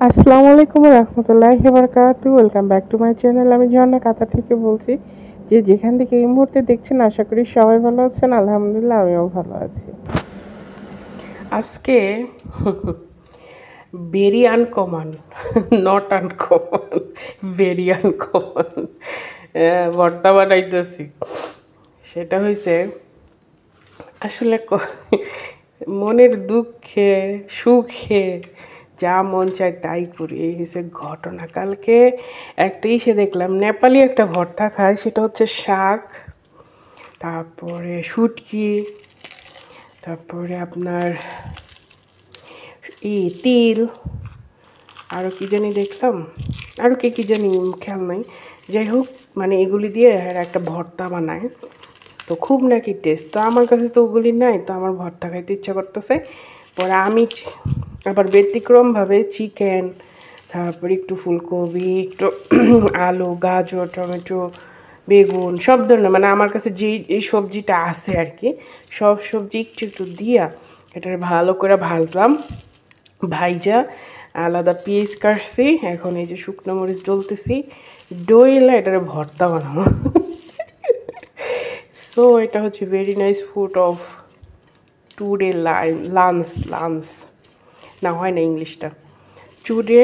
আসসালামু আলাইকুম রহমতুল্লাহি বারাকাতু। Welcome back to my channel. আমি ঝর্ণা কাতার থেকে বলছি। যে যেখান থেকে এই মুহূর্তে দেখছেন আশা করি সবাই ভালো আছেন। আলহামদুলিল্লাহ আমিও ভালো আছি। আজকে very uncommon, not uncommon, very uncommon ভর্তা বানাইতেছি। সেটা হয়েছে আসলে মনের দুঃখে সুখে যা মন চায় তাই করি, এই হচ্ছে ঘটনা। কালকে একটা ইসে দেখলাম, নেপালি একটা ভর্তা খায়, সেটা হচ্ছে শাক, তারপরে শুটকি, তারপরে আপনার তিল, আরও কী জানি দেখলাম, আরও কী জানি খেয়াল নাই। যাই হোক, মানে এগুলি দিয়ে একটা ভর্তা বানায়, তো খুব নাকি টেস্ট। তো আমার কাছে তো ওগুলি নাই, তো আমার ভর্তা খাইতে ইচ্ছা করতেছে। পরে আমি আবার ব্যতিক্রমভাবে চিকেন, তারপর একটু ফুলকপি, একটু আলু, গাজর, টমেটো, বেগুন, সব ধরনের, মানে আমার কাছে যেই এই সবজিটা আছে আর কি, সব সবজি একটু একটু দিয়া এটা ভালো করে ভাজলাম। ভাইজা আলাদা পিস কাটছি, এখন এই যে শুকনো মরিচ ডলতেছি, ডইলা এটার ভর্তা বানাবো। সো এটা হচ্ছে very nice food of today lunch না, হয় না ইংলিশটা। Today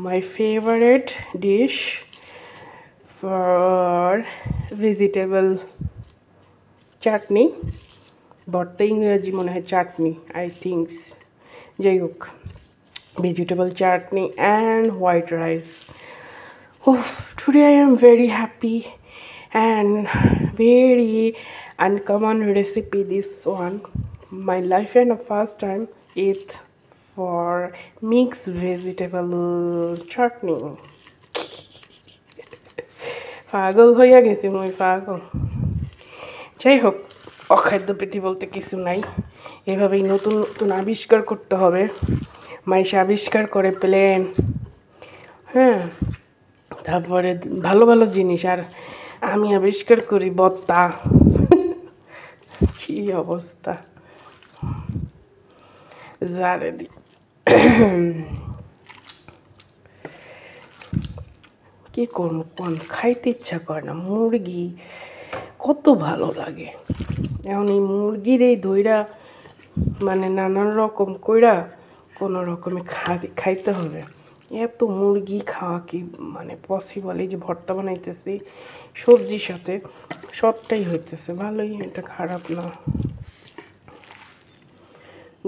my favourite dish for vegetable chutney, bharta ইংরেজি মনে হয় চাটনি, আই থিঙ্কস। যাই হোক, vegetable chutney and white rice. Oh, today I am very happy and very uncommon recipe. This one, my life and the first time eat for mixed vegetable chutney. পাগল হইয়া গেছি মই, পাগল। যাই হোক, অখাদ্য প্রীতি বলতে কিছু নাই, এভাবেই নতুন নতুন আবিষ্কার করতে হবে। মাইশা আবিষ্কার করে প্লেন, হ্যাঁ, তারপরে ভালো ভালো জিনিস, আর আমি আবিষ্কার করি বত্তা। কি অবস্থা জারে দি। কি করবো কোন, খাইতে ইচ্ছা করে না। মুরগি কত ভালো লাগে, এখন এই মুরগির এই দইরা মানে নানান রকম কইরা কোনো রকমে খাইতে হবে। এত মুরগি খাওয়া কি মানে পসিবল? এই যে ভর্তা বানাইতেছি সবজির সাথে, সবটাই হইতেছে ভালোই, এটা খারাপ না।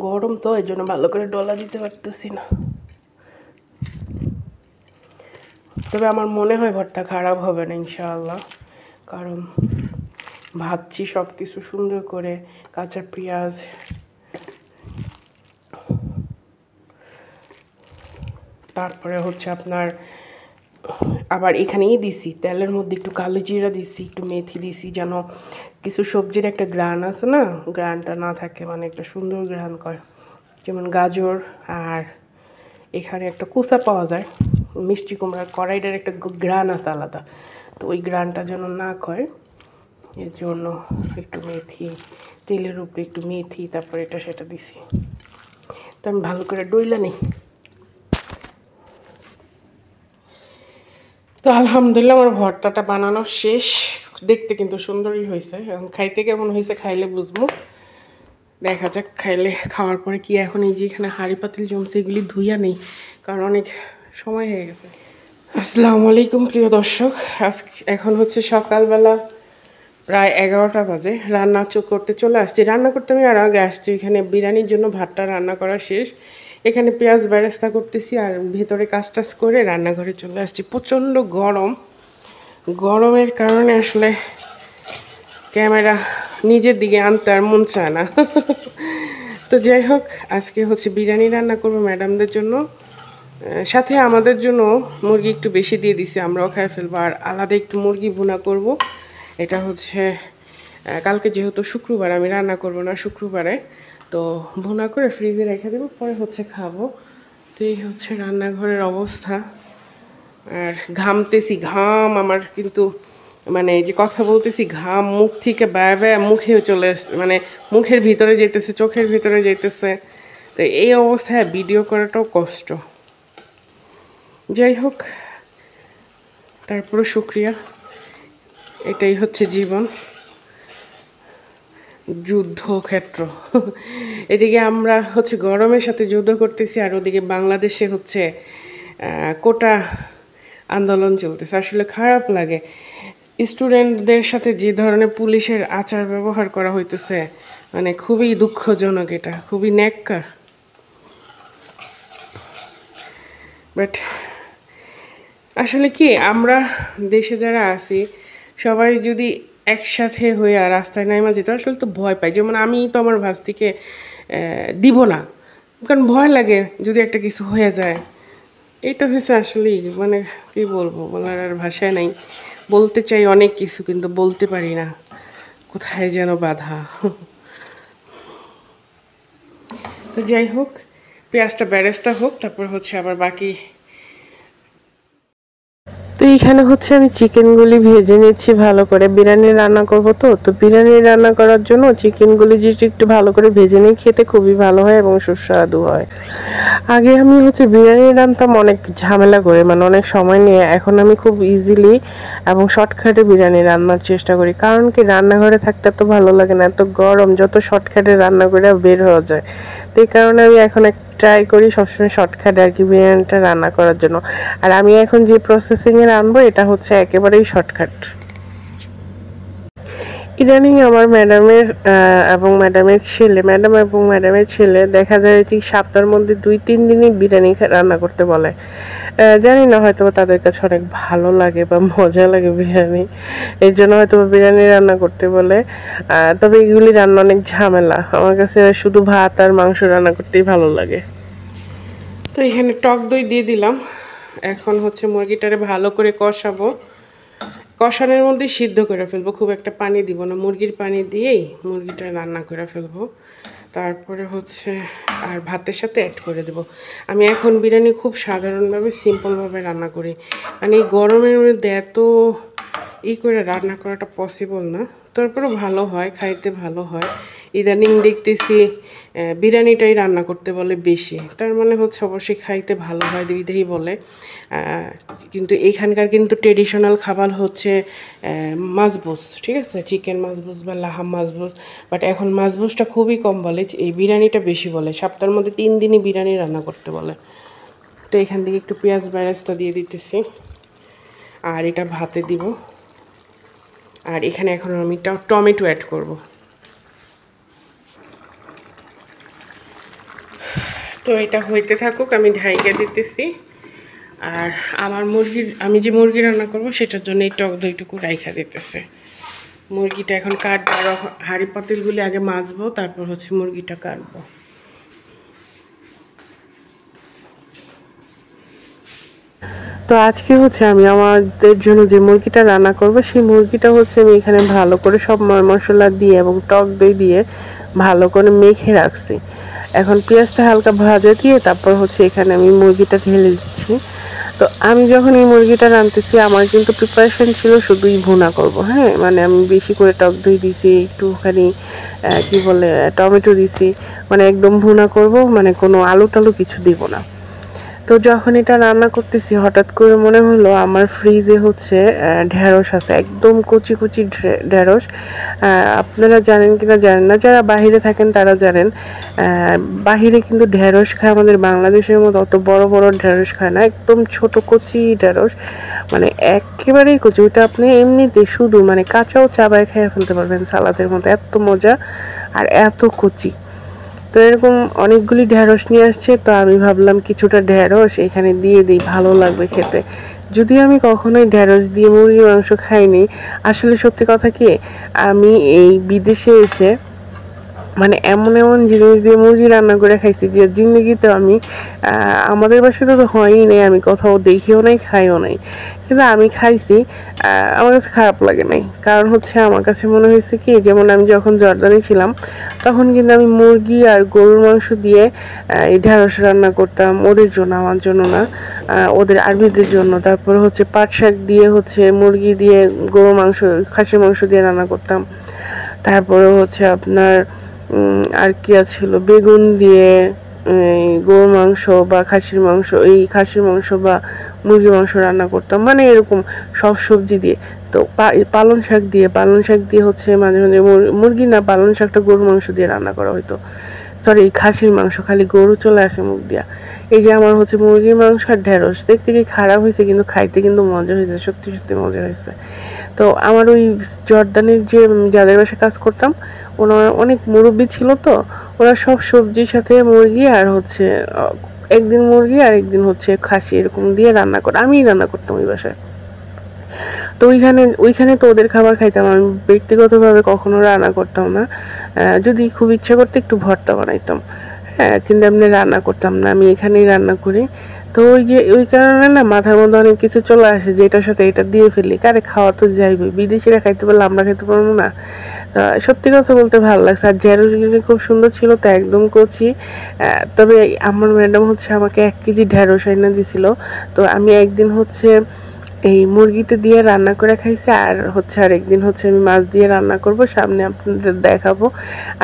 গরম তো, এই জন্য ভালো করে ডলা দিতে পারতেছি না। তবে আমার মনে হয় ভর্তা খারাপ হবে না ইনশাআল্লাহ, কারণ ভাবছি সব কিছু সুন্দর করে, কাঁচা পেঁয়াজ, তারপরে হচ্ছে আপনার আবার এখানেই দিছি তেলের মধ্যে একটু কালো জিরা দিছি, একটু মেথি দিছি, যেন কিছু সবজির একটা গ্রান আছে না, গ্রানটা না থাকে, মানে একটা সুন্দর গ্রান করে। যেমন গাজর, আর এখানে একটা কুচা পাওয়া যায় মিষ্টি কুমড়ার, কড়াইটার একটা গ্রান আছে আলাদা, তো ওই গ্রানটা যেন না হয়, এর জন্য একটু মেথি, তেলের উপরে একটু মেথি, তারপরে এটা সেটা দিছি। তো আমি ভালো করে ডইলা নেই। তো আলহামদুলিল্লাহ আমার ভর্তাটা বানানো শেষ, দেখতে কিন্তু সুন্দরই হয়েছে। এখন খাইতে কেমন হয়েছে খাইলে বুঝবো, দেখা যাক খাইলে। খাওয়ার পরে কি, এখন এই যে এখানে হাঁড়ি পাতিল জমছে, এগুলি ধুইয়া নেই, কারণ অনেক সময় হয়ে গেছে। আসসালামু আলাইকুম প্রিয় দর্শক, এখন হচ্ছে সকালবেলা প্রায় 11টা বাজে। রান্না করতে চলে আসছি, রান্না করতে আমি আর আগে আসছি। এখানে বিরিয়ানির জন্য ভাতটা রান্না করা শেষ, এখানে পেঁয়াজ বেরেস্তা করতেছি, আর ভেতরে কাজ টাজ করে রান্নাঘরে চলে আসছি। প্রচণ্ড গরম, গরমের কারণে আসলে ক্যামেরা নিজের দিকে আনতে আর মন চায় না। তো যাই হোক, আজকে হচ্ছে বিরিয়ানি রান্না করবো ম্যাডামদের জন্য, সাথে আমাদের জন্য মুরগি একটু বেশি দিয়ে দিছি, আমরাও খাই ফেলবো। আর আলাদা একটু মুরগি ভুনা করব। এটা হচ্ছে কালকে যেহেতু শুক্রবার, আমি রান্না করব না শুক্রবারে, তো ভুনা করে ফ্রিজে রেখে দেবো, পরে হচ্ছে খাবো। তো এই হচ্ছে রান্নাঘরের অবস্থা, আর ঘামতেছি, ঘাম আমার কিন্তু মানে এই যে কথা বলতেছি, ঘাম মুখ থেকে ব্যয় ব্যয় মুখেও চলে আসছে, মানে মুখের ভিতরে যেতেছে, চোখের ভিতরে যেতেছে। তো এই অবস্থায় ভিডিও করাটাও কষ্ট। যাই হোক, তারপরে শুক্রিয়া, এটাই হচ্ছে জীবন, যুদ্ধক্ষেত্র। এদিকে আমরা হচ্ছে গরমের সাথে যুদ্ধ করতেছি, আর ওদিকে বাংলাদেশে হচ্ছে কোটা আন্দোলন চলতেছে। আসলে খারাপ লাগে স্টুডেন্টদের সাথে যে ধরনের পুলিশের আচার ব্যবহার করা হইতেছে, মানে খুবই দুঃখজনক, এটা খুবই ন্যাক্কার। বাট আসলে কি, আমরা দেশে যারা আছি সবাই যদি একসাথে হয়ে রাস্তায় নাইমা যেত, আসলে তো ভয় পাই। যেমন আমি তো আমার ভাস্তিকে দিব না, কারণ ভয় লাগে যদি একটা কিছু হয়ে যায়। এটা হয়েছে আসলেই, মানে কি বলবো, বলার আর ভাষায় নাই। বলতে চাই অনেক কিছু, কিন্তু বলতে পারি না, কোথায় যেন বাধা। তো যাই হোক, পেঁয়াজটা বেরেস্তা হোক, তারপর হচ্ছে আবার বাকি। তো এইখানে হচ্ছে আমি চিকেনগুলি ভেজে নিচ্ছি ভালো করে, বিরিয়ানি রান্না করব। তো বিরিয়ানি রান্না করার জন্য চিকেনগুলি যদি একটু ভালো করে ভেজে নিই, খেতে খুবই ভালো হয় এবং সুস্বাদু হয়। আগে আমি হচ্ছে বিরিয়ানি রান্নতাম অনেক ঝামেলা করে, মানে অনেক সময় নিয়ে। এখন আমি খুব ইজিলি এবং শর্টকাটে বিরিয়ানি রান্নার চেষ্টা করি, কারণ কি রান্নাঘরে থাকতে এত ভালো লাগে না, এত গরম, যত শর্টকাটে রান্না করে বের হয়ে যায়। তো এই কারণে আমি এখন ট্রাই করি সবসময় শর্টকাটে আর কি বিরিয়ানিটা রান্না করার জন্য। আর আমি এখন যে প্রসেসিংয়ে রান্নবো এটা হচ্ছে একেবারেই শর্টকাট। ইদানিং আমার ম্যাডাম এবং ম্যাডামের ছেলে দেখা যায় ঠিক সপ্তাহের মধ্যে 2-3 দিনই বিরিয়ানি রান্না করতে বলে। জানি না, হয়তো তাদের কাছে অনেক ভালো লাগে বা মজা লাগে বিরিয়ানি, এই জন্য হয়তো বিরিয়ানি রান্না করতে বলে। তবে এগুলি রান্না অনেক ঝামেলা, আমার কাছে শুধু ভাত আর মাংস রান্না করতেই ভালো লাগে। তো এখানে টক দই দিয়ে দিলাম। এখন হচ্ছে মুরগিটারে ভালো করে কষাবো, কষানোর মধ্যে সিদ্ধ করে ফেলবো, খুব একটা পানি দিব না, মুরগির পানি দিয়েই মুরগিটা রান্না করে ফেলবো। তারপরে হচ্ছে আর ভাতের সাথে অ্যাড করে দেবো। আমি এখন বিরিয়ানি খুব সাধারণভাবে সিম্পলভাবে রান্না করি, মানে এই গরমের মধ্যে এত করে রান্না করাটা পসিবল না। তারপরেও ভালো হয়, খাইতে ভালো হয়। ইদানিং দেখতেছি বিরিয়ানিটাই রান্না করতে বলে বেশি, তার মানে হচ্ছে অবশ্যই খাইতে ভালো হয় দিদিই বলে। কিন্তু এইখানকার কিন্তু ট্রেডিশনাল খাবার হচ্ছে মাছবোস, ঠিক আছে, চিকেন মাছবোস বা লাহাম মাছবোস। বাট এখন মাছবোসটা খুবই কম বলে, এই বিরিয়ানিটা বেশি বলে। সপ্তাহের মধ্যে 3 দিনই বিরিয়ানি রান্না করতে বলে। তো এখান থেকে একটু পেঁয়াজ বেরেস্তা দিয়ে দিতেছি, আর এটা ভাতে দিব। আর এখানে এখন আমি টমেটো অ্যাড করব। তো এটা হইতে থাকুক, আমি ঢাইকা দিতেছি। আর আমি যে মুরগি রান্না করব সেটার জন্য এই টক দইটুকু রাইখা দিতেছে। মুরগিটা এখন কাটবো, আর হাঁড়ি পাতিলগুলি আগে মাজবো, তারপর হচ্ছে মুরগিটা কাটবো। তো আজকে হচ্ছে আমি আমাদের জন্য যে মুরগিটা রান্না করব, সেই মুরগিটা হচ্ছে আমি এখানে ভালো করে সব মশলা দিয়ে এবং টক দই দিয়ে ভালো করে মেখে রাখছি। এখন পেঁয়াজটা হালকা ভাজা দিয়ে তারপর হচ্ছে এখানে আমি মুরগিটা ঢেলে দিচ্ছি। তো আমি যখন এই মুরগিটা রাঁধতেছি, আমার কিন্তু প্রিপারেশন ছিল শুধুই ভুনা করব। হ্যাঁ, মানে আমি বেশি করে টক দই দিছি, একটুখানি কি বলে টমেটো দিছি, মানে একদম ভুনা করব, মানে কোনো আলু টালু কিছু দিব না। তো যখন এটা রান্না করতেছি, হঠাৎ করে মনে হলো আমার ফ্রিজে হচ্ছে ঢেঁড়স আছে, একদম কচি কচি ঢেঁড়স। আপনারা জানেন কিনা জানেন না, যারা বাহিরে থাকেন তারা জানেন। বাহিরে কিন্তু ঢেঁড়স খায়, আমাদের বাংলাদেশের মতো অত বড় বড় ঢেঁড়স খায় না, একদম ছোট কচি ঢেঁড়স, মানে একেবারেই কচি। ওইটা আপনি এমনিতে শুধু মানে কাঁচাও চাবায় খেয়ে ফেলতে পারবেন সালাদের মতো, এত মজা আর এত কচি। তো এরকম অনেকগুলি ঢেঁড়স নিয়ে আসছে, তো আমি ভাবলাম কিছুটা ঢেঁড়স এখানে দিয়ে দিই, ভালো লাগবে খেতে। যদিও আমি কখনোই ঢেঁড়স দিয়ে মুরগির মাংস খাইনি। আসলে সত্যি কথা কি, আমি এই বিদেশে এসে মানে এমন এমন জিনিস দিয়ে মুরগি রান্না করে খাইছি যে জিন্দগিতে আমি আমাদের বাসায় তো হয়ই নেই, আমি কোথাও দেখিও নাই, খাইও নাই, কিন্তু আমি খাইছি, আমার কাছে খারাপ লাগে নাই। কারণ হচ্ছে আমার কাছে মনে হয়েছে কি, যেমন আমি যখন জর্দানে ছিলাম তখন কিন্তু আমি মুরগি আর গরুর মাংস দিয়ে এই ঢেঁড়স রান্না করতাম, ওদের জন্য, আমার জন্য না, ওদের আরবিদের জন্য। তারপরে হচ্ছে পাট শাক দিয়ে হচ্ছে মুরগি দিয়ে গরুর মাংস, খাসির মাংস দিয়ে রান্না করতাম। তারপরে হচ্ছে আপনার আর কি ছিল, বেগুন দিয়ে, গরুর মাংস বা খাসির মাংস, এই খাসির মাংস বা মুরগির মাংস রান্না করতাম, মানে এরকম সব সবজি দিয়ে। তো পালং শাক দিয়ে হচ্ছে মাঝে মাঝে, মুরগি না, পালং শাকটা গরুর মাংস দিয়ে রান্না করা হতো, সরি খাসির মাংস, খালি গরু চলে আসে মুখ দিয়া। এই যে আমার হচ্ছে মুরগির মাংস আর ঢেঁড়স, দেখতে কি খারাপ হয়েছে, কিন্তু খাইতে কিন্তু মজা হয়েছে, সত্যি সত্যি মজা হয়েছে। তো আমার ওই জর্দানের যে যাদের বাসায় কাজ করতাম, ওনার অনেক মুরব্বি ছিল, তো ওরা সব সবজির সাথে মুরগি আর হচ্ছে একদিন মুরগি আর একদিন হচ্ছে খাসি এরকম দিয়ে রান্না করে, আমিই রান্না করতাম ওই বাসায়। তো ওইখানে তো ওদের খাবার খাইতাম, আমি ব্যক্তিগতভাবে কখনো রান্না করতাম না। যদি খুব ইচ্ছা করতে একটু ভর্তা বানাইতাম, হ্যাঁ, কিন্তু এমনি রান্না করতাম না, আমি এখানেই রান্না করি। তো ওই কারণে না মাথার মধ্যে অনেক কিছু চলে আসে যে এটার সাথে এটা দিয়ে ফেলি, কারে খাওয়া তো যাইবে, বিদেশিরা খাইতে পারলে আমরা খাইতে পারবো না। সত্যি কথা বলতে ভালো লাগছে। আর ঢেঁড়সগুলি খুব সুন্দর ছিল, তো একদম কচি। তবে আমার ম্যাডাম হচ্ছে আমাকে 1 কেজি ঢেঁড়স এনে দিছিল। তো আমি একদিন হচ্ছে এই মুরগিতে দিয়ে রান্না করে খাইছি, আর হচ্ছে আরেকদিন হচ্ছে আমি মাছ দিয়ে রান্না করব, সামনে আপনাদের দেখাবো।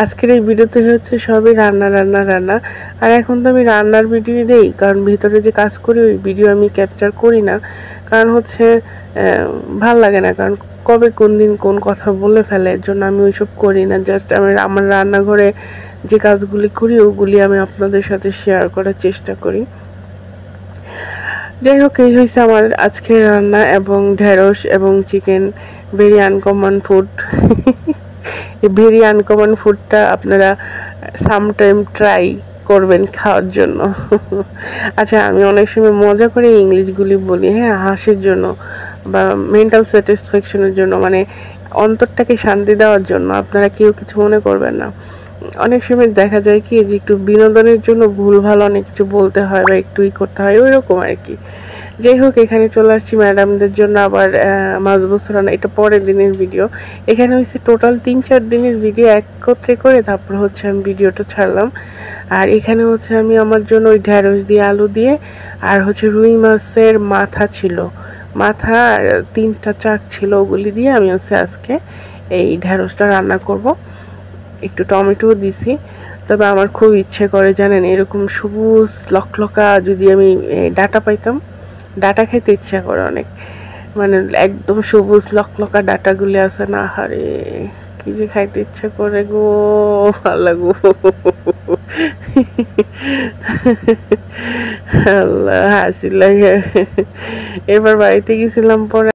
আজকের এই ভিডিওতে হচ্ছে সবই রান্না। আর এখন তো আমি রান্নার ভিডিও দেই, কারণ ভিতরে যে কাজ করি ওই ভিডিও আমি ক্যাপচার করি না, কারণ হচ্ছে ভাল লাগে না, কারণ কবে কোন দিন কোন কথা বলে ফেলে, এর জন্য আমি ওইসব করি না। জাস্ট আমার রান্নাঘরে যে কাজগুলি করি ওগুলি আমি আপনাদের সাথে শেয়ার করার চেষ্টা করি। যাই হোক, এই হয়েছে আমার আজকের রান্না, এবং ঢেঁড়স এবং চিকেন, ভেরি আনকমন ফুড। এই ভেরি আনকমন ফুডটা আপনারা সামটাইম ট্রাই করবেন খাওয়ার জন্য। আচ্ছা, আমি অনেক সময় মজা করে ইংলিশগুলি বলি, হ্যাঁ, হাসির জন্য বা মেন্টাল স্যাটিসফ্যাকশনের জন্য, মানে অন্তরটাকে শান্তি দেওয়ার জন্য, আপনারা কেউ কিছু মনে করবেন না। অনেক সময় দেখা যায় কি যে একটু বিনোদনের জন্য ভুলভাল অনেক কিছু বলতে হয় বা একটু করতে হয়, ওই রকম আর কি। যাই হোক, এখানে চলে আসছি ম্যাডামদের জন্য আবার মাছ বছর রান্না, এটা পরের দিনের ভিডিও। এখানে হচ্ছে টোটাল 3-4 দিনের ভিডিও একত্রে করে তারপর হচ্ছে আমি ভিডিওটা ছাড়লাম। আর এখানে হচ্ছে আমি আমার জন্য ওই ঢেঁড়স দিয়ে, আলু দিয়ে, আর হচ্ছে রুই মাছের মাথা ছিল, মাথা আর 3টা চাক ছিল, ওগুলি দিয়ে আমি হচ্ছে আজকে এই ঢেঁড়সটা রান্না করব। একটু টমেটোও দিছি। তবে আমার খুব ইচ্ছে করে জানেন, এরকম সবুজ লকলকা যদি আমি ডাটা পাইতাম, ডাটা খেতে ইচ্ছা করে অনেক, মানে একদম সবুজ লকলকা ডাটাগুলি আছে না, আরে কি যে খাইতে ইচ্ছা করে গো, ভালো গো। আল্লাহ, হাসি লাগে। এবার বাড়িতে গেছিলাম পরে